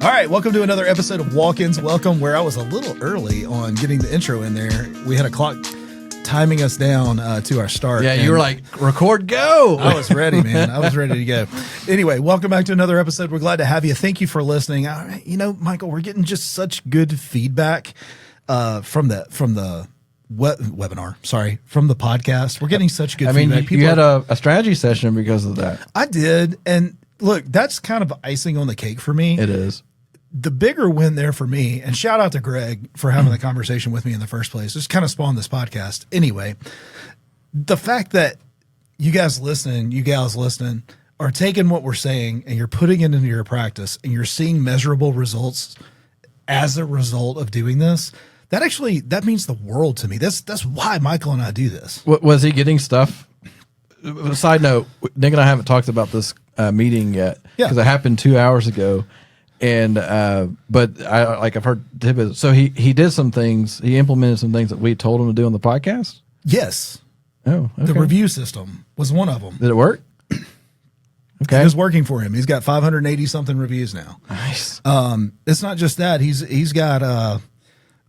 All right, welcome to another episode of Walk-Ins Welcome, where I was a little early on getting the intro in there. We had a clock timing us down to our start. Yeah, you were like, record, go. I was ready, man. I was ready to go. Anyway, welcome back to another episode. We're glad to have you. Thank you for listening. You know, Michael, we're getting just such good feedback from the webinar. Sorry, from the podcast. We're getting such good feedback. You had a strategy session because of that. I did. And look, that's kind of icing on the cake for me. It is. The bigger win there for me, and shout out to Greg for having the conversation with me in the first place. Just kind of spawned this podcast. Anyway, the fact that you gals listening are taking what we're saying and you're putting it into your practice and you're seeing measurable results as a result of doing this, that means the world to me. That's why Michael and I do this. Was he getting stuff? Side note, Nick and I haven't talked about this meeting yet because it happened 2 hours ago. And but I've heard tidbits. So he did some things. He implemented some things that we told him to do on the podcast. Yes. Oh, okay. The review system was one of them. Did it work? Okay, it was working for him. He's got 580 something reviews now. Nice. It's not just that. He's got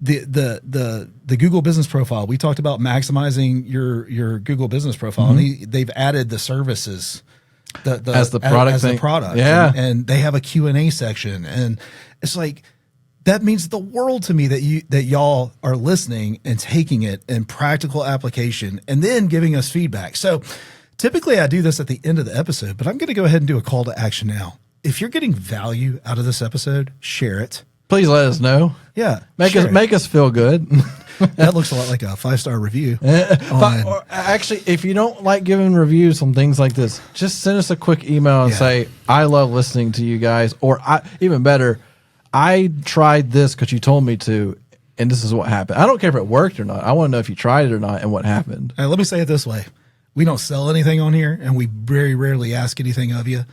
the Google Business Profile. We talked about maximizing your Google Business Profile, and they've added the services. As the product, yeah, and they have a Q&A section, and it's like that means the world to me that y'all are listening and taking it in practical application and then giving us feedback. So typically I do this at the end of the episode, but I'm going to go ahead and do a call to action now. If you're getting value out of this episode, share it. Please let us know. Yeah, make us feel good. That looks a lot like a 5-star review. Or actually, if you don't like giving reviews on things like this, just send us a quick email and say, I love listening to you guys. Or even better, I tried this because you told me to, and this is what happened. I don't care if it worked or not. I want to know if you tried it or not and what happened. Let me say it this way. We don't sell anything on here, and we very rarely ask anything of you.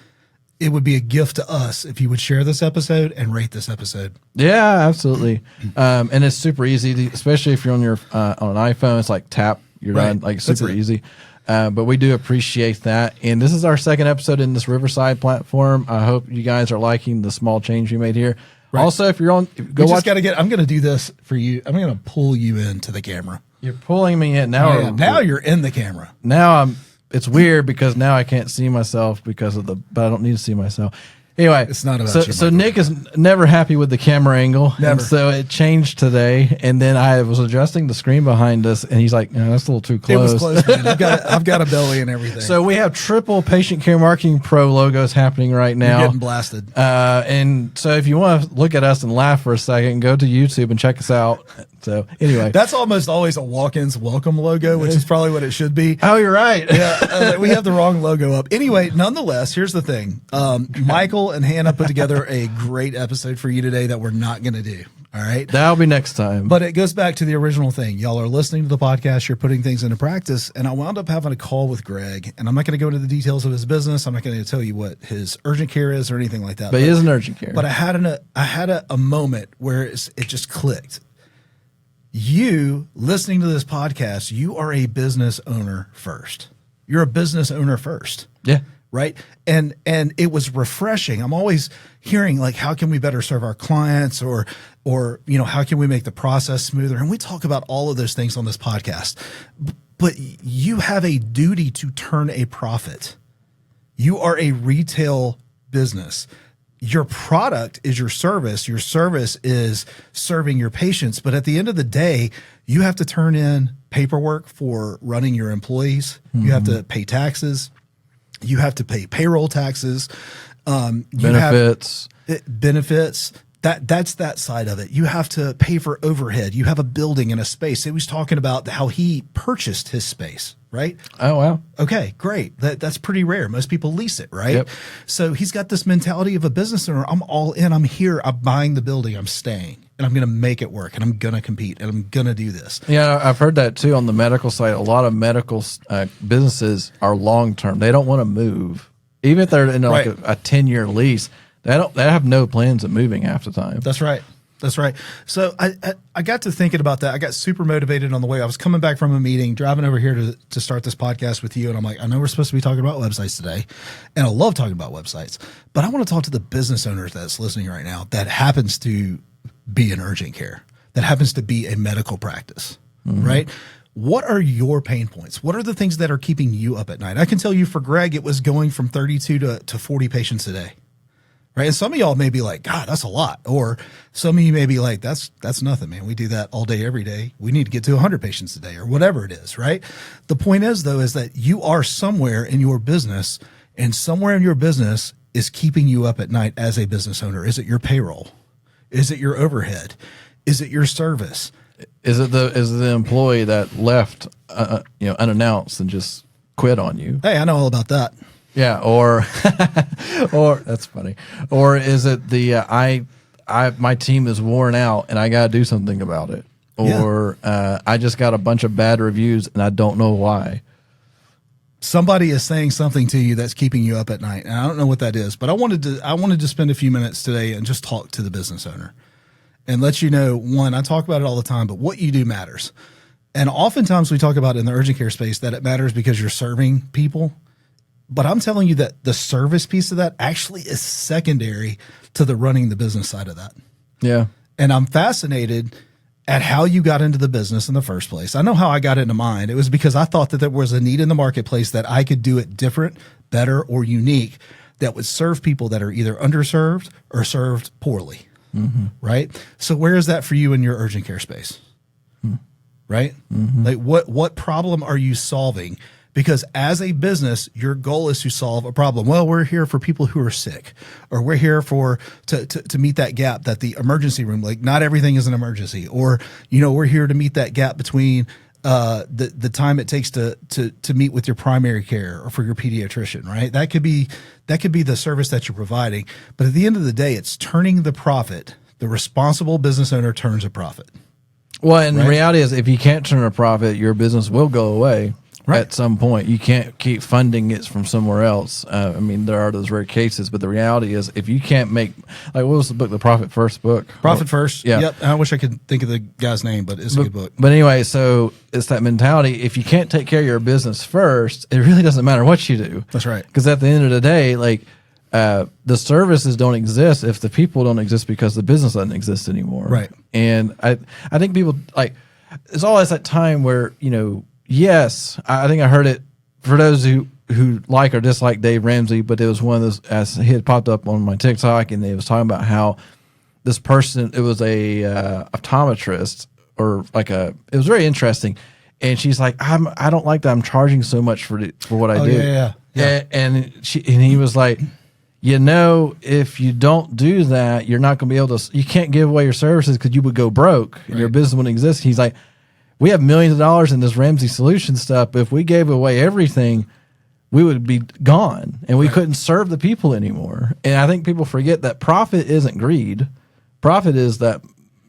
It would be a gift to us if you would share this episode and rate this episode. Yeah, absolutely. And it's super easy, especially if you're on on an iPhone. It's like tap, you're done, like super easy. But we do appreciate that. And this is our second episode in this Riverside platform. I hope you guys are liking the small change we made here. Right. Also, if you're on, I'm going to do this for you. I'm going to pull you into the camera. You're pulling me in now. Yeah, now you're in the camera. Now it's weird because now I can't see myself but I don't need to see myself. Anyway, it's not about you. So Nick is never happy with the camera angle. Never. And so it changed today. And then I was adjusting the screen behind us and he's like, no, that's a little too close. It was close, man. I've got a belly and everything. So we have triple Patient Care Marketing Pro logos happening right now. You're getting blasted. And so if you want to look at us and laugh for a second, go to YouTube and check us out. So anyway, that's almost always a Walk-Ins Welcome logo, which is probably what it should be. Oh, you're right. Yeah, we have the wrong logo up. Anyway, nonetheless, here's the thing. Michael and Hannah put together a great episode for you today that we're not going to do. All right. That'll be next time. But it goes back to the original thing. Y'all are listening to the podcast. You're putting things into practice. And I wound up having a call with Greg. And I'm not going to go into the details of his business. I'm not going to tell you what his urgent care is or anything like that. But it is an urgent care. But I had a moment where it just clicked. You listening to this podcast, you are a business owner first. You're a business owner first. Yeah. Right. And it was refreshing. I'm always hearing like, how can we better serve our clients or, how can we make the process smoother? And we talk about all of those things on this podcast, but you have a duty to turn a profit. You are a retail business. Your product is your service. Your service is serving your patients. But at the end of the day, you have to turn in paperwork for running your employees. Mm-hmm. You have to pay taxes. You have to pay payroll taxes. Benefits. Benefits. That's that side of it. You have to pay for overhead. You have a building and a space. He was talking about how he purchased his space, right? Oh, wow. Okay, great. That's pretty rare. Most people lease it, right? Yep. So he's got this mentality of a business owner. I'm all in. I'm here. I'm buying the building. I'm staying. And I'm going to make it work. And I'm going to compete. And I'm going to do this. Yeah, I've heard that too on the medical side. A lot of medical businesses are long-term. They don't want to move. Even if they're in like a 10-year lease, they have no plans of moving half the time. That's right. That's right. So I got to thinking about that. I got super motivated on the way. I was coming back from a meeting, driving over here to start this podcast with you. And I'm like, I know we're supposed to be talking about websites today. And I love talking about websites. But I want to talk to the business owners that's listening right now that happens to be in urgent care, that happens to be a medical practice, right? What are your pain points? What are the things that are keeping you up at night? I can tell you for Greg, it was going from 32 to 40 patients a day. Right. And some of y'all may be like, God, that's a lot. Or some of you may be like, that's nothing, man. We do that all day, every day. We need to get to 100 patients a day or whatever it is. Right. The point is, though, is that you are somewhere in your business, and somewhere in your business is keeping you up at night as a business owner. Is it your payroll? Is it your overhead? Is it your service? Is it the employee that left, unannounced and just quit on you? Hey, I know all about that. Yeah, or that's funny. Or is it the my team is worn out and I got to do something about it? Or I just got a bunch of bad reviews and I don't know why. Somebody is saying something to you that's keeping you up at night, and I don't know what that is. But I wanted to spend a few minutes today and just talk to the business owner and let you know, one, I talk about it all the time, but what you do matters. And oftentimes we talk about in the urgent care space that it matters because you're serving people. But I'm telling you that the service piece of that actually is secondary to the running the business side of that. Yeah. And I'm fascinated at how you got into the business in the first place. I know how I got into mine. It was because I thought that there was a need in the marketplace that I could do it different, better, or unique that would serve people that are either underserved or served poorly. Right? So where is that for you in your urgent care space? Right? Like what problem are you solving? Because as a business, your goal is to solve a problem. Well, we're here for people who are sick, or we're here to meet that gap that the emergency room, like not everything is an emergency, or, we're here to meet that gap between the time it takes to meet with your primary care or for your pediatrician, right? That could be the service that you're providing. But at the end of the day, it's turning the profit. The responsible business owner turns a profit. Well, and the reality is if you can't turn a profit, your business will go away. Right. At some point, you can't keep funding it from somewhere else. There are those rare cases, but the reality is, if you can't make, what was the book, the Profit First book? Profit First. Yeah. Yep. I wish I could think of the guy's name, but it's a good book. But anyway, so it's that mentality. If you can't take care of your business first, it really doesn't matter what you do. That's right. Because at the end of the day, the services don't exist if the people don't exist because the business doesn't exist anymore. Right. And I think people it's always that time where, yes, I think I heard it for those who like or dislike Dave Ramsey, but it was one of those, as he had popped up on my TikTok, and they was talking about how this person, it was a optometrist or it was very interesting. And she's like, I don't like that I'm charging so much for what I do. Yeah. And he was like, if you don't do that, you're not going to be able to, you can't give away your services because you would go broke and your business wouldn't exist. He's like, we have millions of dollars in this Ramsey Solution stuff, but if we gave away everything, we would be gone and we couldn't serve the people anymore. And I think people forget that profit isn't greed. Profit is that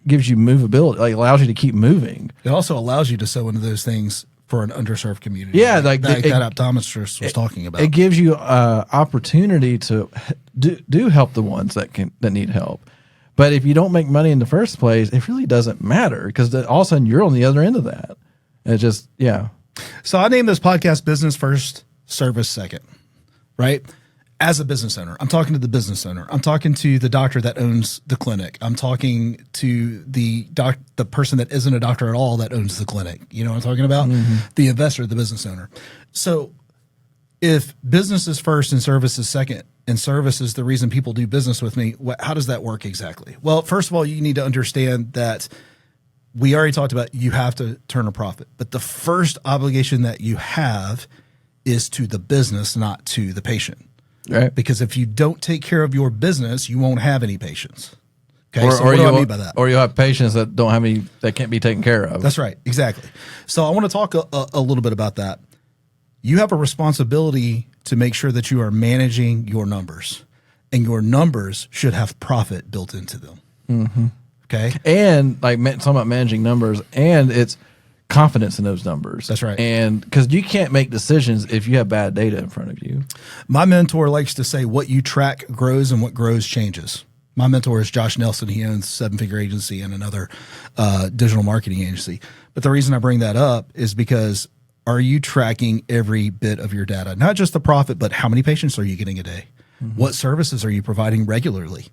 gives you movability, allows you to keep moving. It also allows you to sow into those things for an underserved community. Yeah, that optometrist was talking about. It gives you opportunity to do help the ones that need help. But if you don't make money in the first place, it really doesn't matter because all of a sudden you're on the other end of that. It just, yeah. So I named this podcast Business First, Service Second, right? As a business owner, I'm talking to the business owner. I'm talking to the doctor that owns the clinic. I'm talking to the person that isn't a doctor at all that owns the clinic. You know what I'm talking about? The investor, the business owner. So if business is first and service is second, and service is the reason people do business with me, how does that work exactly? Well, first of all, you need to understand that we already talked about you have to turn a profit. But the first obligation that you have is to the business, not to the patient. Right. Because if you don't take care of your business, you won't have any patients. Okay. Or, so what do I mean by that? Or you'll have patients that don't have any, that can't be taken care of. That's right. Exactly. So I want to talk a little bit about that. You have a responsibility to make sure that you are managing your numbers, and your numbers should have profit built into them. Okay. And talking about managing numbers, and it's confidence in those numbers. That's right. And because you can't make decisions if you have bad data in front of you. My mentor likes to say what you track grows and what grows changes. My mentor is Josh Nelson. He owns Seven Figure Agency and another digital marketing agency. But the reason I bring that up is because are you tracking every bit of your data? Not just the profit, but how many patients are you getting a day? What services are you providing regularly?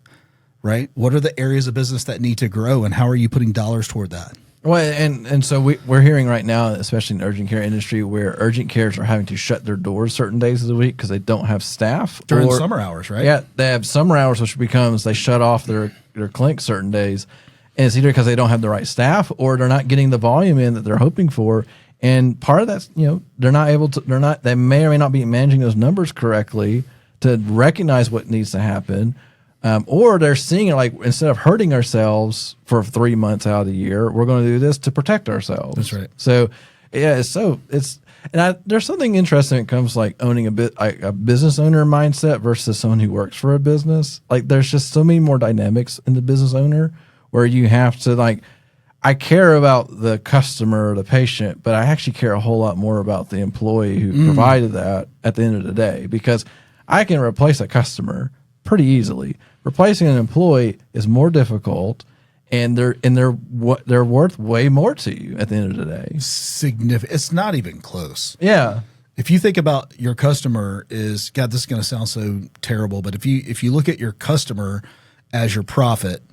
Right? What are the areas of business that need to grow, and how are you putting dollars toward that? Well, and so we're hearing right now, especially in the urgent care industry, where urgent cares are having to shut their doors certain days of the week because they don't have staff. During summer hours, right? Yeah, they have summer hours, which becomes they shut off their clinic certain days. And it's either because they don't have the right staff or they're not getting the volume in that they're hoping for. And part of that's, they're not able to, they may or may not be managing those numbers correctly to recognize what needs to happen. Or they're seeing it like, instead of hurting ourselves for 3 months out of the year, we're going to do this to protect ourselves. That's right. So, yeah, there's something interesting when it comes to like owning a business owner mindset versus someone who works for a business. Like, there's just so many more dynamics in the business owner where you have to like, I care about the customer or the patient, but I actually care a whole lot more about the employee who provided that at the end of the day, because I can replace a customer pretty easily. Replacing an employee is more difficult, and they're worth way more to you at the end of the day. Significant. It's not even close. Yeah. If you think about your customer is, God, this is going to sound so terrible, but if you look at your customer as your profit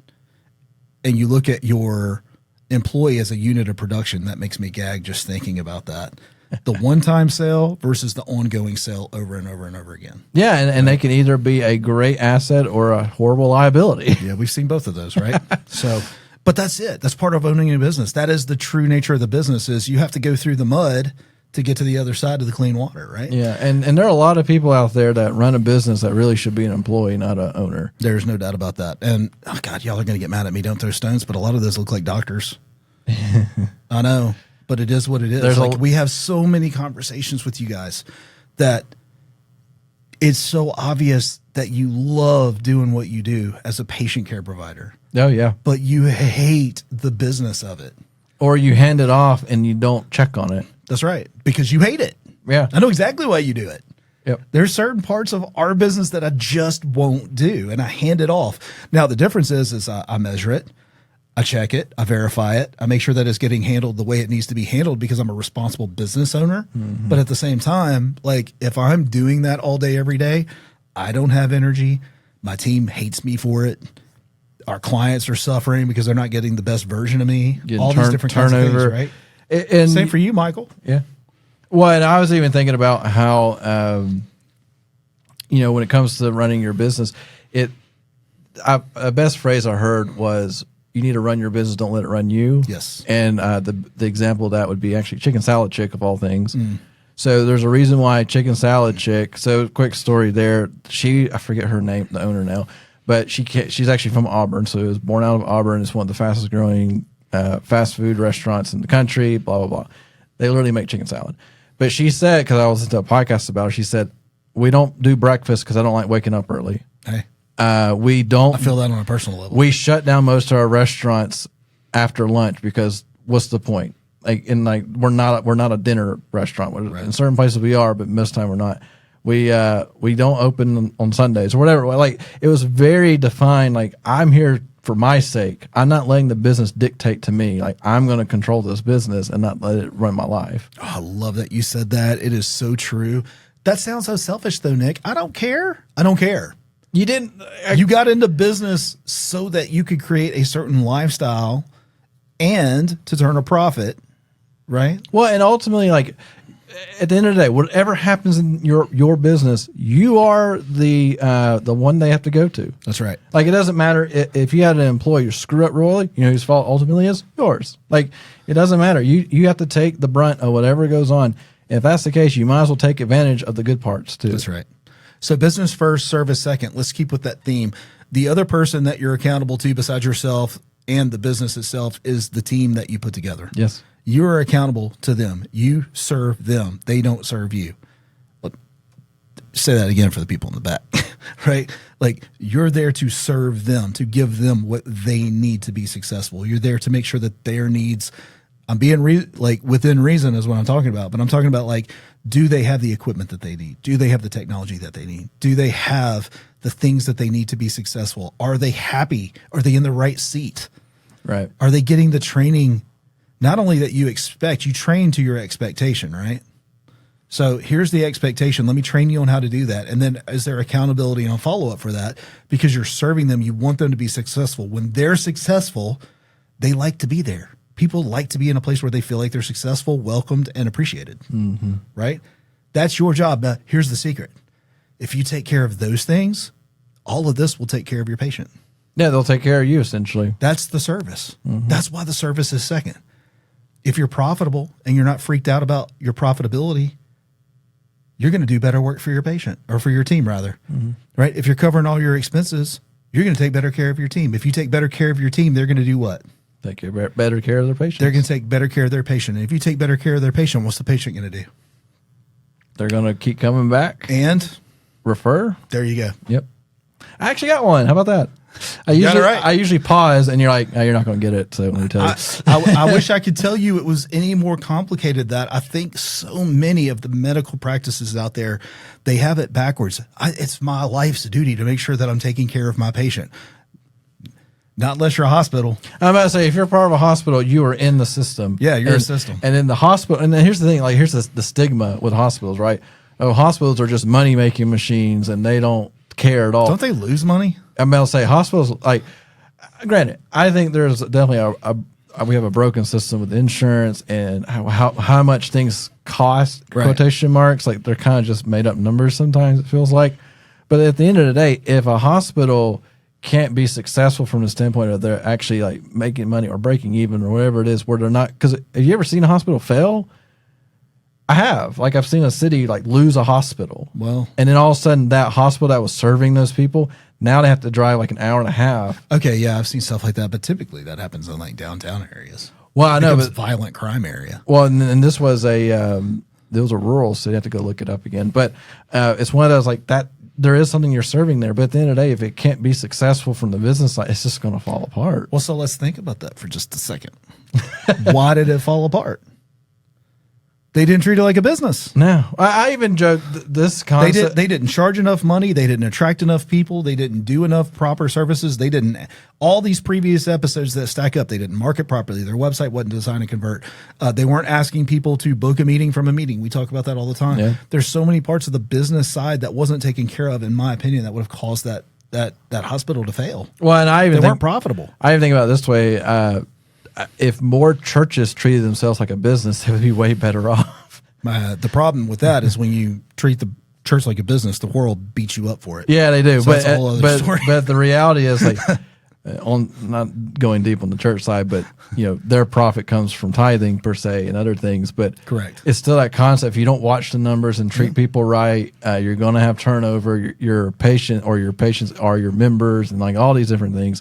and you look at your employee as a unit of production, that makes me gag just thinking about that. The one-time sale versus the ongoing sale over and over and over again. Yeah, and they can either be a great asset or a horrible liability. Yeah, we've seen both of those, right? But that's it. That's part of owning a business. That is the true nature of the business, is you have to go through the mud to get to the other side of the clean water, right? Yeah, and there are a lot of people out there that run a business that really should be an employee, not an owner. There's no doubt about that. And, oh, God, y'all are going to get mad at me. Don't throw stones, but a lot of those look like doctors. I know. But it is what it is. We have so many conversations with you guys that it's so obvious that you love doing what you do as a patient care provider. Oh, yeah. But you hate the business of it. Or you hand it off and you don't check on it. That's right. Because you hate it. Yeah. I know exactly why you do it. Yep. There's certain parts of our business that I just won't do, and I hand it off. Now, the difference is I measure it. I check it, I verify it, I make sure that it's getting handled the way it needs to be handled because I'm a responsible business owner. Mm-hmm. But at the same time, like, if I'm doing that all day, every day, I don't have energy. My team hates me for it. Our clients are suffering because they're not getting the best version of me. All these different turnover, kinds of things, right? And same for you, Michael. Yeah. Well, and I was even thinking about how, when it comes to running your business, a best phrase I heard was, you need to run your business, don't let it run you. Yes. And the example of that would be actually Chicken Salad Chick, of all things. So there's a reason why Chicken Salad Chick. So quick story there. I forget her name, the owner now, but she's actually from Auburn. So it was born out of Auburn. It's one of the fastest growing fast food restaurants in the country, blah, blah, blah. They literally make chicken salad. But she said, because I was listening to a podcast about her, she said, we don't do breakfast because I don't like waking up early. Hey. We don't. I feel that on a personal level. We shut down most of our restaurants after lunch because what's the point? We're not a dinner restaurant. Right. In certain places we are, but most of the time we're not. We don't open on Sundays or whatever. Like, it was very defined. Like, I'm here for my sake. I'm not letting the business dictate to me. Like, I'm going to control this business and not let it run my life. Oh, I love that you said that. It is so true. That sounds so selfish though, Nick. I don't care. You didn't. You got into business so that you could create a certain lifestyle and to turn a profit, right? Well, and ultimately, like, at the end of the day, whatever happens in your business, you are the one they have to go to. That's right. Like, it doesn't matter if you had an employee who screw up royally, whose fault ultimately is yours. Like, it doesn't matter. You have to take the brunt of whatever goes on. If that's the case, you might as well take advantage of the good parts too. That's right. So business first, service second. Let's keep with that theme. The other person that you're accountable to besides yourself and the business itself is the team that you put together. Yes. You are accountable to them. You serve them. They don't serve you. Say that again for the people in the back, right? Like, you're there to serve them, to give them what they need to be successful. You're there to make sure that their needs, I'm being within reason is what I'm talking about, but I'm talking about, like, do they have the equipment that they need? Do they have the technology that they need? Do they have the things that they need to be successful? Are they happy? Are they in the right seat? Right. Are they getting the training, not only that you expect, you train to your expectation, right? So here's the expectation. Let me train you on how to do that. And then is there accountability and follow-up for that? Because you're serving them, you want them to be successful. When they're successful, they like to be there. People like to be in a place where they feel like they're successful, welcomed, and appreciated, right? That's your job. Now, here's the secret. If you take care of those things, all of this will take care of your patient. Yeah, they'll take care of you, essentially. That's the service. That's why the service is second. If you're profitable and you're not freaked out about your profitability, you're going to do better work for your patient, or for your team rather, right? If you're covering all your expenses, you're going to take better care of your team. If you take better care of your team, they're going to do what? Take better care of their patients. They're going to take better care of their patient. And if you take better care of their patient, what's the patient going to do? They're going to keep coming back. And refer. there you go. Yep. I actually got one. How about that? got it right. I usually pause, and you're like, oh, you're not going to get it. So let me tell you. I wish I could tell you it was any more complicated than that. I think so many of the medical practices out there, they have it backwards. It's my life's duty to make sure that I'm taking care of my patient. Not unless you're a hospital. I'm about to say, if you're part of a hospital, you are in the system. Yeah, you're a system. And in the hospital, and then here's the thing, like here's the stigma with hospitals, right? Oh, hospitals are just money making machines, and they don't care at all. Don't they lose money? I'm about to say hospitals, like, granted, I think there's definitely we have a broken system with insurance and how much things cost, Right. quotation marks, like they're kind of just made up numbers sometimes, it feels like. But at the end of the day, if a hospital can't be successful from the standpoint of they're actually like making money or breaking even or whatever it is, where they're not, because have you ever seen a hospital fail? I have. Like, I've seen a city like lose a hospital. Well, And then all of a sudden that hospital that was serving those people, now they have to drive like an hour and a half. okay, yeah, I've seen stuff like that, but typically that happens in like downtown areas. Well, I know, It's a but violent crime area. well, and this was a rural, so you have to go look it up again. But it's one of those like that. There is something you're serving there, but at the end of the day, if it can't be successful from the business side, it's just going to fall apart. Well, so let's think about that for just a second. Why did it fall apart? They didn't treat it like a business. No, I even joked this concept. They didn't charge enough money. They didn't attract enough people. They didn't do enough proper services. They didn't, all these previous episodes that stack up, they didn't market properly. Their website wasn't designed to convert. They weren't asking people to book a meeting from a meeting. We talk about that all the time. Yeah. There's so many parts of the business side that wasn't taken care of, in my opinion, that would have caused that hospital to fail. Well, and I even They weren't profitable. I even think about it this way: if more churches treated themselves like a business, they would be way better off. The problem with that is when you treat the church like a business, the world beats you up for it. Yeah, they do. So but that's a whole other story. but the reality is like on not going deep on the church side, but you know their profit comes from tithing per se and other things. But Correct. it's still that concept. If you don't watch the numbers and treat people right, you're going to have turnover. Your patient or your patients are your members and like all these different things.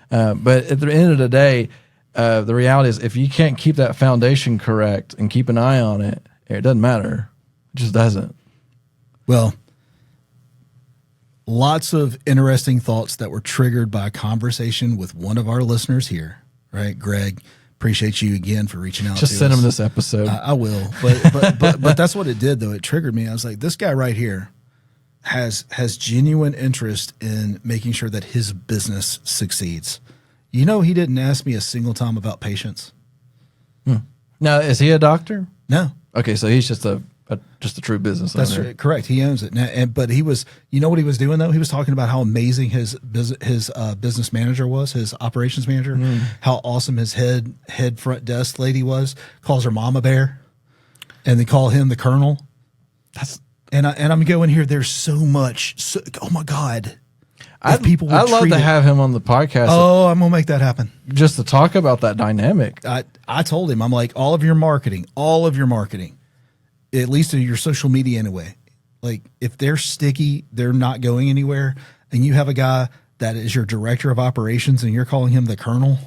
But at the end of the day, the reality is if you can't keep that foundation correct and keep an eye on it, it doesn't matter. It just doesn't. Well, lots of interesting thoughts that were triggered by a conversation with one of our listeners here, right? Greg, appreciate you again for reaching out. Just to send us. them this episode. I will, but that's what it did though. It triggered me. I was like, this guy right here has genuine interest in making sure that his business succeeds. You know, he didn't ask me a single time about patients. Now, is he a doctor? No. Okay, so he's just a true business That's owner. correct. He owns it. Now, but he was, you know what he was doing though? He was talking about how amazing his business manager was, his operations manager, how awesome his head front desk lady was, calls her Mama Bear, and they call him the Colonel. And I'm going here. There's so much. Oh my God. I'd love to have him on the podcast Oh, I'm going to make that happen. just to talk about that dynamic. I told him, I'm like, all of your marketing, at least in your social media anyway, like if they're sticky, they're not going anywhere, and you have a guy that is your director of operations and you're calling him the Colonel,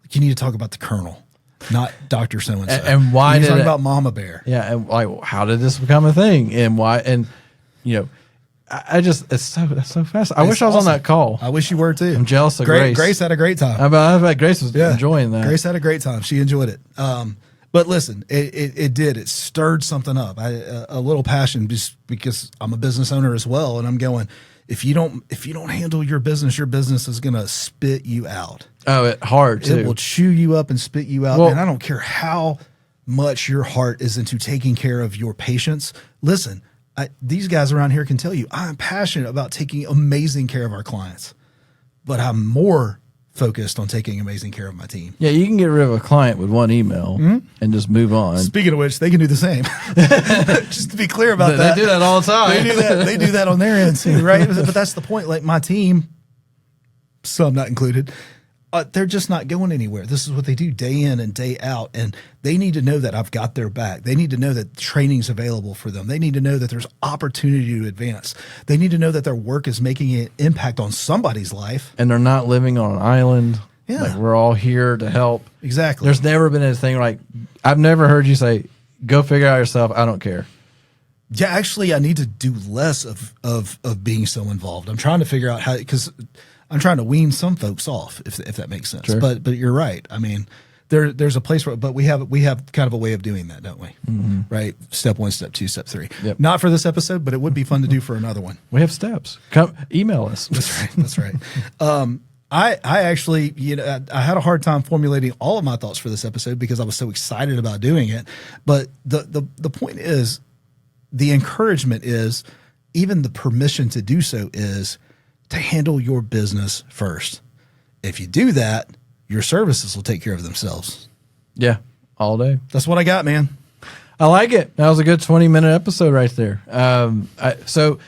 like you need to talk about the Colonel, not Dr. So-and-so. And why you need to did talk it- about Mama Bear. Yeah, and like, how did this become a thing, and why? And you know, I just that's so fast. I wish I was on that call. I wish you were too. I'm jealous of Grace. Grace had a great time. I bet Grace was enjoying that. Grace had a great time. She enjoyed it. But listen, it did. It stirred something up. A little passion just because I'm a business owner as well. And I'm going, If you don't handle your business is going to spit you out. Oh, it hard too. It will chew you up and spit you out. Well- and I don't care how much your heart is into taking care of your patients. Listen, these guys around here can tell you I'm passionate about taking amazing care of our clients, but I'm more focused on taking amazing care of my team. Yeah, you can get rid of a client with one email and just move on. Speaking of which, they can do the same. Just to be clear about that. They do that all the time. They do that on their end too, right? But that's the point. Like my team, some not included, they're just not going anywhere. This is what they do day in and day out. And they need to know that I've got their back. They need to know that training's available for them. They need to know that there's opportunity to advance. They need to know that their work is making an impact on somebody's life. And they're not living on an island. Yeah. Like we're all here to help. Exactly. There's never been anything like, I've never heard you say, go figure out yourself. I don't care. Yeah, actually, I need to do less of being so involved. I'm trying to figure out how, because I'm trying to wean some folks off, if that makes sense. Sure. But you're right. I mean, there's a place where, but we have kind of a way of doing that, don't we? Mm-hmm. Right. Step 1, step 2, step 3. Yep. Not for this episode, but it would be fun to do for another one. We have steps. Come email us. That's right. That's right. I actually, I had a hard time formulating all of my thoughts for this episode because I was so excited about doing it. But the point is, the encouragement is, even the permission to do so is to handle your business first. If you do that, your services will take care of themselves. Yeah. All day. That's what I got, man. I like it. That was a good 20-minute episode right there. So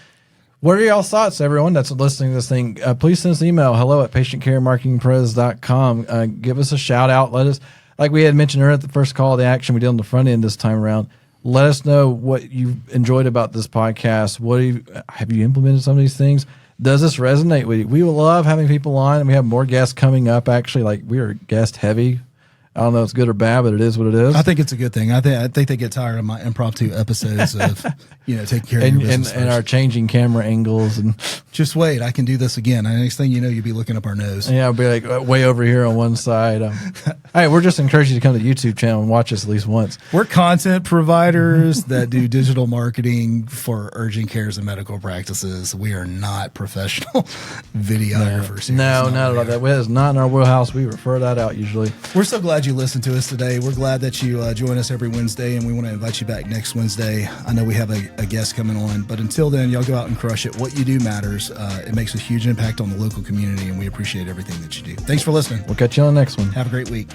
what are y'all's thoughts, everyone that's listening to this thing? Please send us an email, hello@patientcaremarketingpros.com. Give us a shout out. Let us, like we had mentioned earlier at the first call to action we did on the front end this time around, let us know what you enjoyed about this podcast. Have you implemented some of these things? Does this resonate with you? We will love having people on, and we have more guests coming up. Actually, like we are guest heavy. I don't know if it's good or bad, but it is what it is. I think it's a good thing. I think they get tired of my impromptu episodes of, taking care of your business and our changing camera angles and just wait. I can do this again. And next thing you know, you'll be looking up our nose. yeah, I'll be like way over here on one side. Hey, we're just encouraging you to come to the YouTube channel and watch us at least once. We're content providers that do digital marketing for urgent cares and medical practices. We are not professional videographers. here. No, It's not at all. That is not in our wheelhouse. We refer that out usually. We're so glad you listened to us today. We're glad that you join us every Wednesday, and we want to invite you back next Wednesday. I know we have a guest coming on, but until then, y'all go out and crush it. What you do matters. It makes a huge impact on the local community, and we appreciate everything that you do. Thanks for listening. We'll catch you on the next one. Have a great week.